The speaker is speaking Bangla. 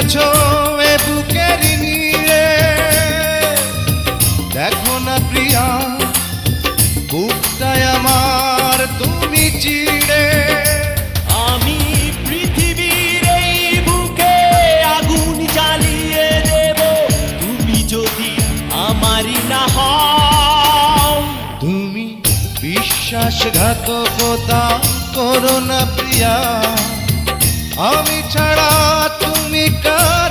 আছো এ বুকের নিয়ে, দেখো না প্রিয়া বুকটায় আমার তুমি চিড়ে। আমি পৃথিবীর এই বুকে আগুন জ্বালিয়ে দেব, তুমি যদি আমারই না হও। তুমি বিশ্বাসঘাতকতা করো না প্রিয়া, আমি ছাড়া তুমি কার